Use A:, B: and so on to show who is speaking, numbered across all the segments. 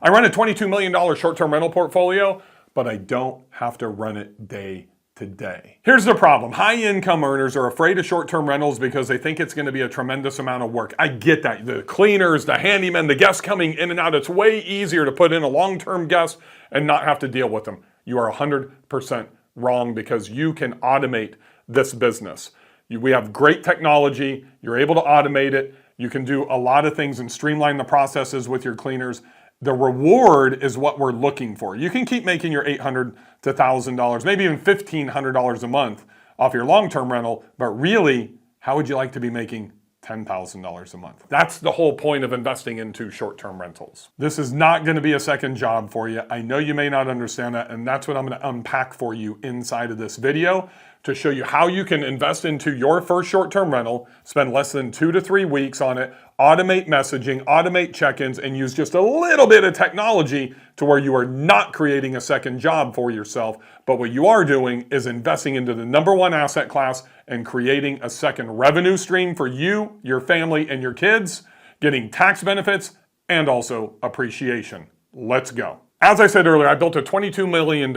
A: I run a $22 million short-term rental portfolio, but I don't have to run it day to day. Here's the problem. High income earners are afraid of short-term rentals because they think it's going to be a tremendous amount of work. I get that. The cleaners, the handymen, the guests coming in and out, it's way easier to put in a long-term guest and not have to deal with them. You are 100% wrong because you can automate this business. We have great technology. You're able to automate it. You can do a lot of things and streamline the processes with your cleaners. The reward is what we're looking for. You can keep making your $800 to $1,000, maybe even $1,500 a month off your long-term rental, but really, how would you like to be making $10,000 a month? That's the whole point of investing into short-term rentals. This is not going to be a second job for you. I know you may not understand that, and that's what I'm going to unpack for you inside of this video to show you how you can invest into your first short-term rental, spend less than 2 to 3 weeks on it, automate messaging, automate check-ins, and use just a little bit of technology to where you are not creating a second job for yourself, but what you are doing is investing into the #1 asset class and creating a second revenue stream for you, your family, and your kids, getting tax benefits and also appreciation. Let's go. As I said earlier, I built a $22 million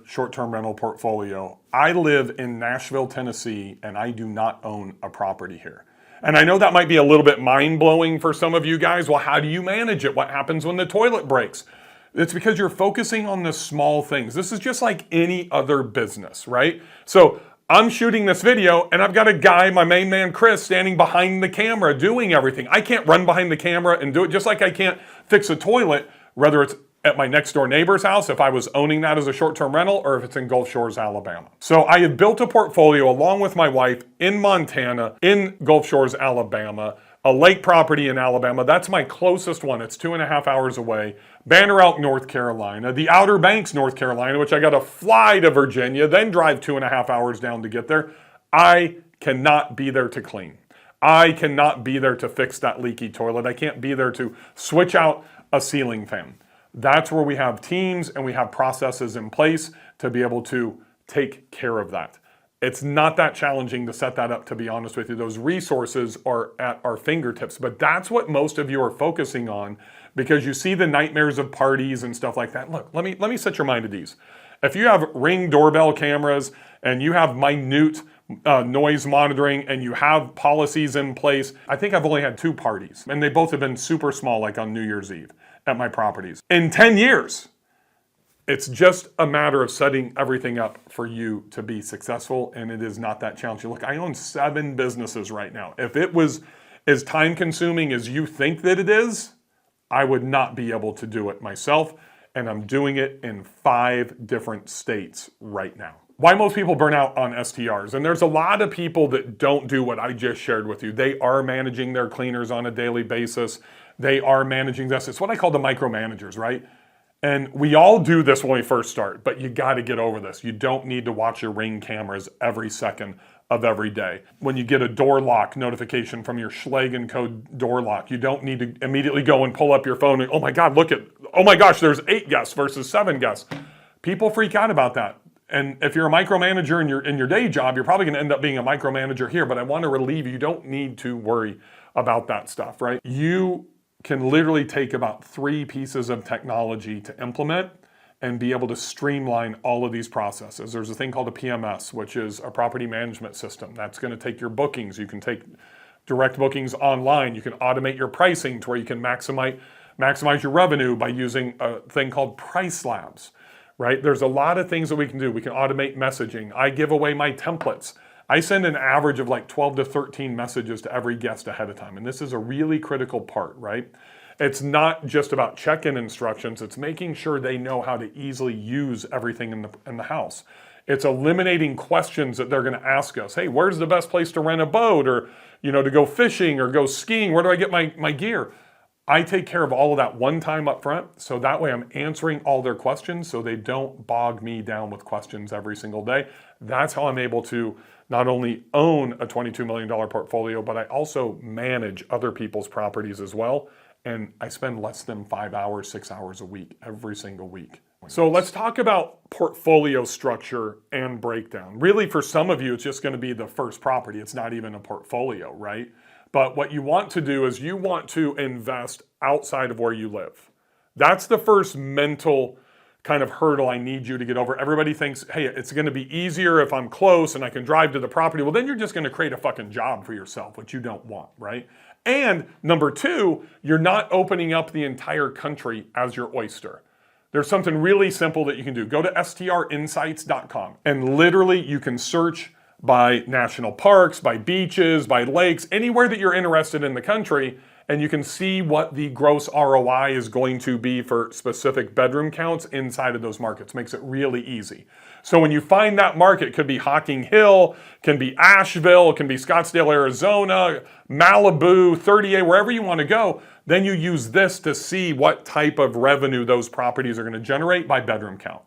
A: short-term rental portfolio. I live in Nashville, Tennessee, and I do not own a property here. And I know that might be a little bit mind-blowing for some of you guys. Well, how do you manage it? What happens when the toilet breaks? It's because you're focusing on the small things. This is just like any other business, right? So I'm shooting this video and I've got a guy, my main man Chris, standing behind the camera doing everything. I can't run behind the camera and do it, just like I can't fix a toilet, whether it's at my next door neighbor's house, if I was owning that as a short-term rental, or if it's in Gulf Shores, Alabama. So I have built a portfolio along with my wife in Montana, in Gulf Shores, Alabama, a lake property in Alabama. That's my closest one. It's 2.5 hours away. Banner Elk, North Carolina, the Outer Banks, North Carolina, which I got to fly to Virginia, then drive 2.5 hours down to get there. I cannot be there to clean. I cannot be there to fix that leaky toilet. I can't be there to switch out a ceiling fan. That's where we have teams and we have processes in place to be able to take care of that. It's not that challenging to set that up, to be honest with you. Those resources are at our fingertips, but that's what most of you are focusing on because you see the nightmares of parties and stuff like that. Look, let me set your mind at ease. If you have Ring doorbell cameras and you have minute noise monitoring and you have policies in place, I think I've only had 2 parties and they both have been super small, like on New Year's Eve at my properties. In 10 years, it's just a matter of setting everything up for you to be successful, and it is not that challenging. Look, I own 7 businesses right now. If it was as time consuming as you think that it is, I would not be able to do it myself, and I'm doing it in 5 different states right now. Why most people burn out on STRs, and there's a lot of people that don't do what I just shared with you. They are managing their cleaners on a daily basis. They are managing this. It's what I call the micromanagers, right? And we all do this when we first start, but you got to get over this. You don't need to watch your Ring cameras every second of every day. When you get a door lock notification from your Schlage & Co. door lock, you don't need to immediately go and pull up your phone and, oh my God, oh my gosh, there's 8 guests versus 7 guests. People freak out about that. And if you're a micromanager in your day job, you're probably going to end up being a micromanager here, but I want to relieve you. You don't need to worry about that stuff, right? You can literally take about 3 pieces of technology to implement and be able to streamline all of these processes. There's a thing called a PMS, which is a property management system. That's going to take your bookings. You can take direct bookings online. You can automate your pricing to where you can maximize your revenue by using a thing called price labs, right? There's a lot of things that we can do. We can automate messaging. I give away my templates. I send an average of like 12 to 13 messages to every guest ahead of time. And this is a really critical part, right? It's not just about check-in instructions. It's making sure they know how to easily use everything in the house. It's eliminating questions that they're going to ask us. Hey, where's the best place to rent a boat, or, to go fishing or go skiing? Where do I get my gear? I take care of all of that one time up front, so that way I'm answering all their questions so they don't bog me down with questions every single day. That's how I'm able to not only own a $22 million portfolio, but I also manage other people's properties as well. And I spend less than 5 hours, 6 hours a week, every single week. So let's talk about portfolio structure and breakdown. Really, for some of you, it's just going to be the first property. It's not even a portfolio, right? But what you want to do is you want to invest outside of where you live. That's the first mental kind of hurdle I need you to get over. Everybody thinks, hey, it's going to be easier if I'm close and I can drive to the property. Well, then you're just going to create a fucking job for yourself, which you don't want, right? And number two, you're not opening up the entire country as your oyster. There's something really simple that you can do. Go to strinsights.com and literally you can search by national parks, by beaches, by lakes, anywhere that you're interested in the country, and you can see what the gross ROI is going to be for specific bedroom counts inside of those markets. Makes it really easy. So when you find that market, it could be Hocking Hill, can be Asheville, can be Scottsdale, Arizona, Malibu, 30A, wherever you want to go, then you use this to see what type of revenue those properties are going to generate by bedroom count.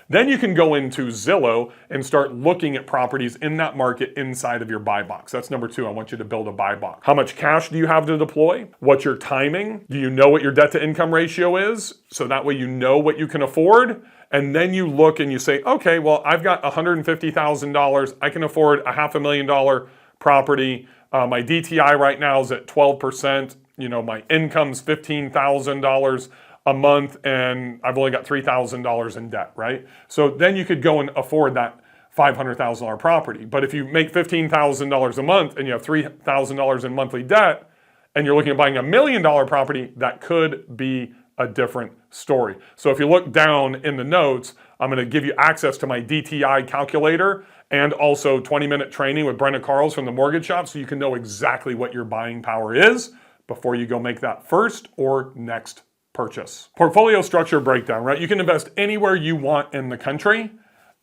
A: Then you can go into Zillow and start looking at properties in that market inside of your buy box. That's number two. I want you to build a buy box. How much cash do you have to deploy? What's your timing? Do you know what your debt to income ratio is? So that way you know what you can afford. And then you look and you say, okay, well, I've got $150,000. I can afford a $500,000 property. My DTI right now is at 12%. You know, my income's $15,000 a month and I've only got $3,000 in debt, right? So then you could go and afford that $500,000 property. But if you make $15,000 a month and you have $3,000 in monthly debt and you're looking at buying $1 million property, that could be a different story. So if you look down in the notes, I'm going to give you access to my DTI Calculator and also 20-minute training with Brenna Carls from the Mortgage Shop so you can know exactly what your buying power is before you go make that first or next purchase. Portfolio structure breakdown, right? You can invest anywhere you want in the country,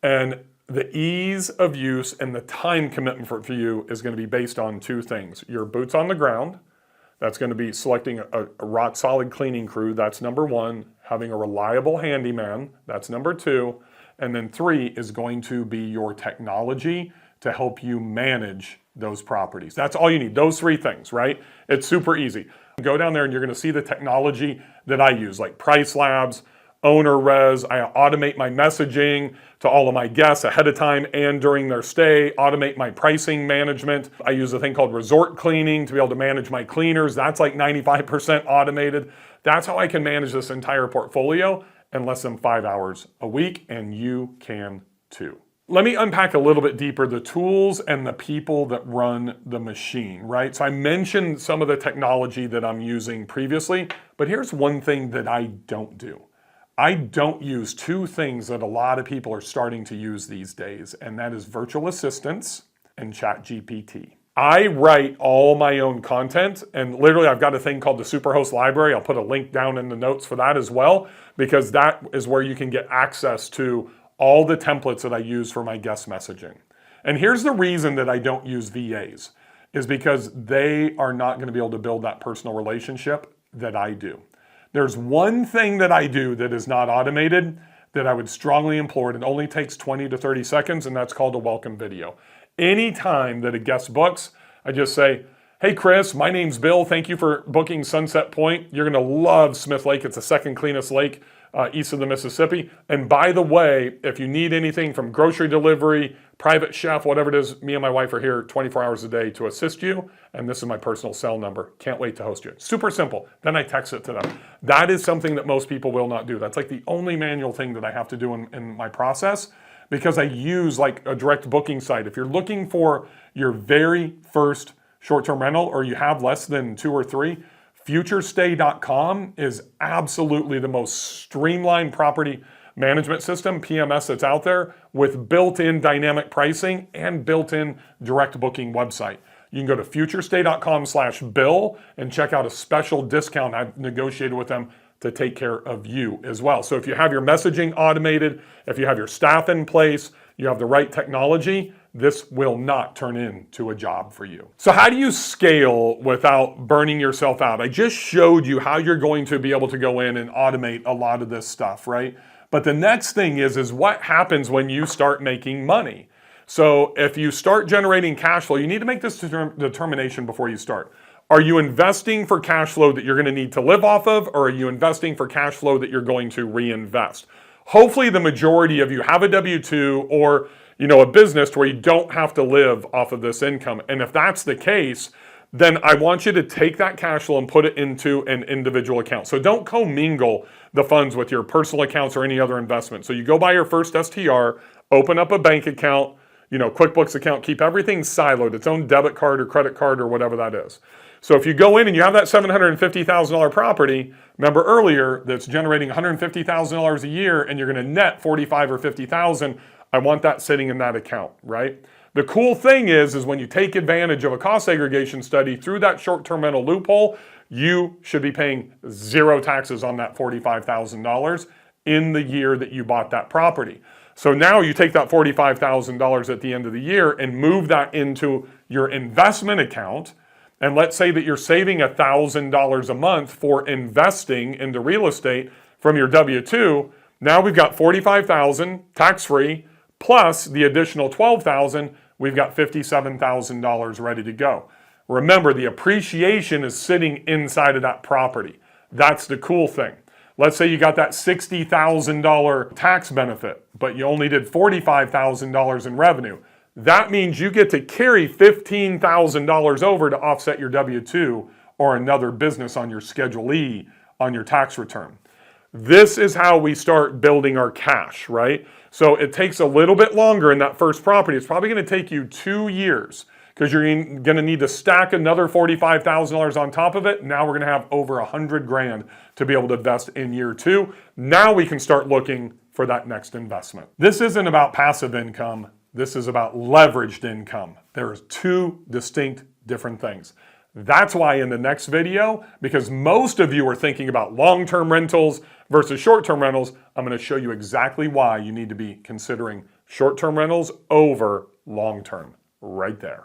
A: and the ease of use and the time commitment for you is going to be based on two things. Your boots on the ground, that's going to be selecting a rock solid cleaning crew, that's number one. Having a reliable handyman, that's number two. And then three is going to be your technology to help you manage those properties. That's all you need, those three things, right? It's super easy. Go down there and you're going to see the technology that I use, like Price Labs, Owner Res. I automate my messaging to all of my guests ahead of time and during their stay, automate my pricing management. I use a thing called Resort Cleaning to be able to manage my cleaners. That's like 95% automated. That's how I can manage this entire portfolio in less than 5 hours a week, and you can too. Let me unpack a little bit deeper the tools and the people that run the machine, right? So I mentioned some of the technology that I'm using previously, but here's one thing that I don't do. I don't use two things that a lot of people are starting to use these days, and that is virtual assistants and ChatGPT. I write all my own content, and literally I've got a thing called the Superhost Library. I'll put a link down in the notes for that as well, because that is where you can get access to all the templates that I use for my guest messaging. And here's the reason that I don't use VAs, is because they are not going to be able to build that personal relationship that I do. There's one thing that I do that is not automated that I would strongly implore. It only takes 20 to 30 seconds, and that's called a welcome video. Anytime that a guest books, I just say, hey Chris, my name's Bill. Thank you for booking Sunset Point. You're going to love Smith Lake. It's the second cleanest lake east of the Mississippi. And by the way, if you need anything from grocery delivery, private chef, whatever it is, me and my wife are here 24 hours a day to assist you. And this is my personal cell number. Can't wait to host you. Super simple. Then I text it to them. That is something that most people will not do. That's like the only manual thing that I have to do in my process, because I use like a direct booking site. If you're looking for your very first short-term rental, or you have less than 2 or 3, futurestay.com is absolutely the most streamlined property management system, PMS, that's out there, with built-in dynamic pricing and built-in direct booking website. You can go to futurestay.com/bill and check out a special discount I've negotiated with them to take care of you as well. So if you have your messaging automated, if you have your staff in place, you have the right technology, this will not turn into a job for you. So how do you scale without burning yourself out? I just showed you how you're going to be able to go in and automate a lot of this stuff, right? But the next thing is what happens when you start making money? So if you start generating cash flow, you need to make this determination before you start. Are you investing for cash flow that you're going to need to live off of, or are you investing for cash flow that you're going to reinvest? Hopefully the majority of you have a W-2 or a business where you don't have to live off of this income. And if that's the case, then I want you to take that cash flow and put it into an individual account. So don't commingle the funds with your personal accounts or any other investment. So you go buy your first STR, open up a bank account, QuickBooks account, keep everything siloed, its own debit card or credit card or whatever that is. So if you go in and you have that $750,000 property, remember earlier that's generating $150,000 a year and you're going to net 45 or 50,000, I want that sitting in that account, right? The cool thing is when you take advantage of a cost segregation study through that short-term rental loophole, you should be paying zero taxes on that $45,000 in the year that you bought that property. So now you take that $45,000 at the end of the year and move that into your investment account. And let's say that you're saving $1,000 a month for investing into real estate from your W-2. Now we've got $45,000 tax-free plus the additional $12,000. We've got $57,000 ready to go. Remember, the appreciation is sitting inside of that property. That's the cool thing. Let's say you got that $60,000 tax benefit, but you only did $45,000 in revenue. That means you get to carry $15,000 over to offset your W-2 or another business on your Schedule E on your tax return. This is how we start building our cash, right? So it takes a little bit longer in that first property. It's probably going to take you 2 years because you're going to need to stack another $45,000 on top of it. Now we're going to have over $100,000 to be able to invest in year 2. Now we can start looking for that next investment. This isn't about passive income. This is about leveraged income. There are 2 distinct different things. That's why in the next video, because most of you are thinking about long-term rentals versus short-term rentals, I'm going to show you exactly why you need to be considering short-term rentals over long-term right there.